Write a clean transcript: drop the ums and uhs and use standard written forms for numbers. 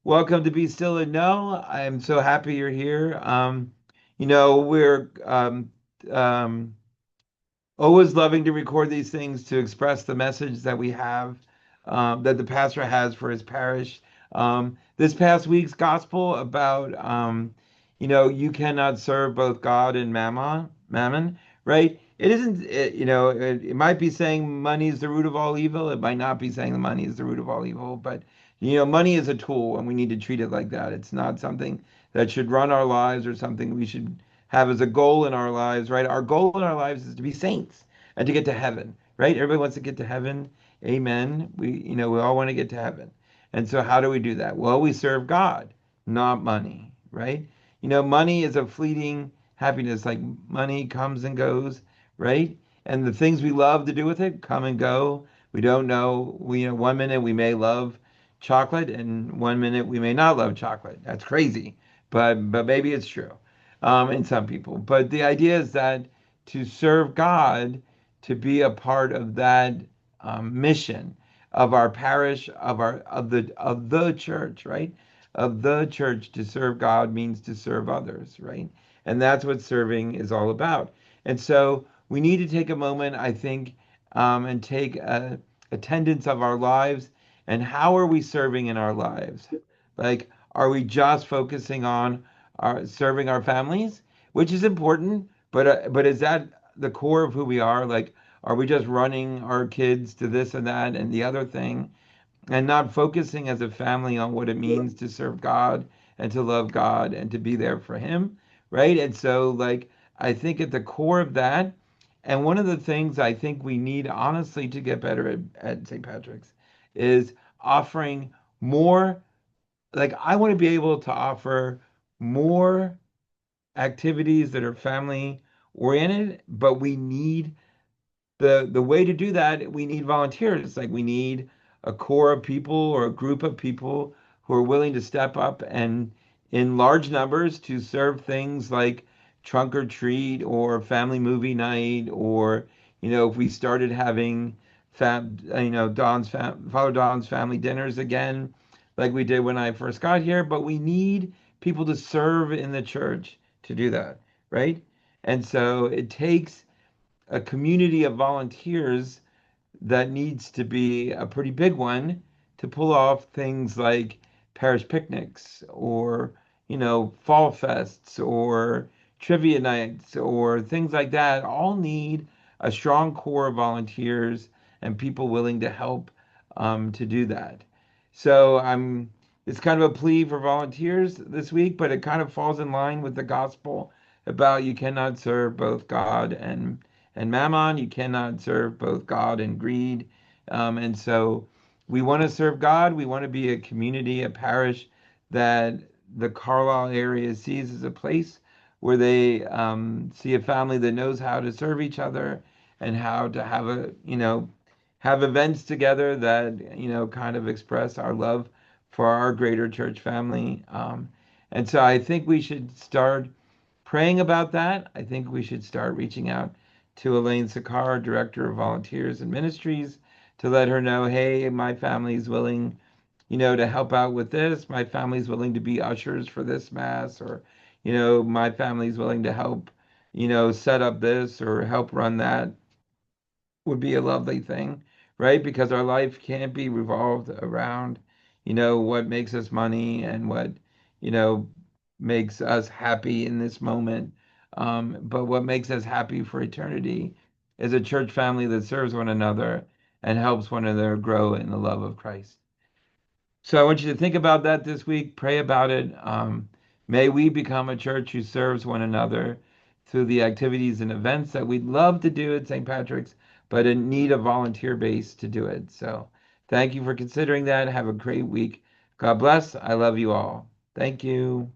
Welcome to Be Still and Know. I'm so happy you're here. We're um, always loving to record these things to express the message that we have, that the pastor has for his parish. This past week's gospel about, you cannot serve both God and mammon, right? It isn't, it might be saying money is the root of all evil. It might not be saying the money is the root of all evil, but, money is a tool and we need to treat it like that. It's not something that should run our lives or something we should have as a goal in our lives, right? Our goal in our lives is to be saints and to get to heaven, right? Everybody wants to get to heaven. Amen. We all want to get to heaven. And so how do we do that? Well, we serve God, not money, right? Money is a fleeting happiness. Like money comes and goes, right? And the things we love to do with it come and go. We don't know. One minute we may love chocolate, and one minute we may not love chocolate. That's crazy, but maybe it's true in some people. But the idea is that to serve God, to be a part of that mission of our parish, of the church, right? Of the church, to serve God means to serve others, right? And that's what serving is all about. And so we need to take a moment, I think, and take attendance of our lives and how are we serving in our lives? Like, are we just focusing on our serving our families, which is important, but is that the core of who we are? Like, are we just running our kids to this and that and the other thing, and not focusing as a family on what it means to serve God and to love God and to be there for Him, right? And so, like, I think at the core of that, and one of the things I think we need honestly to get better at St. Patrick's is offering more. Like, I want to be able to offer more activities that are family oriented, but we need the way to do that, we need volunteers. Like we need a core of people or a group of people who are willing to step up and in large numbers to serve things like trunk or treat or family movie night or if we started having Father Don's family dinners again like we did when I first got here, but we need people to serve in the church to do that, right? And so it takes a community of volunteers that needs to be a pretty big one to pull off things like parish picnics or, fall fests or trivia nights or things like that all need a strong core of volunteers and people willing to help to do that. So it's kind of a plea for volunteers this week, but it kind of falls in line with the gospel about you cannot serve both God and mammon. You cannot serve both God and greed. And so we want to serve God. We want to be a community, a parish that the Carlisle area sees as a place where they see a family that knows how to serve each other and how to have events together that, kind of express our love for our greater church family. And so I think we should start praying about that. I think we should start reaching out to Elaine Sakar, Director of Volunteers and Ministries, to let her know, hey, my family's willing, to help out with this. My family's willing to be ushers for this mass, or, my family's willing to help, set up this or help run that would be a lovely thing, right? Because our life can't be revolved around, what makes us money and what, you know, makes us happy in this moment. But what makes us happy for eternity is a church family that serves one another and helps one another grow in the love of Christ. So I want you to think about that this week, pray about it. May we become a church who serves one another through the activities and events that we'd love to do at St. Patrick's, but in need of volunteer base to do it. So thank you for considering that. Have a great week. God bless. I love you all. Thank you.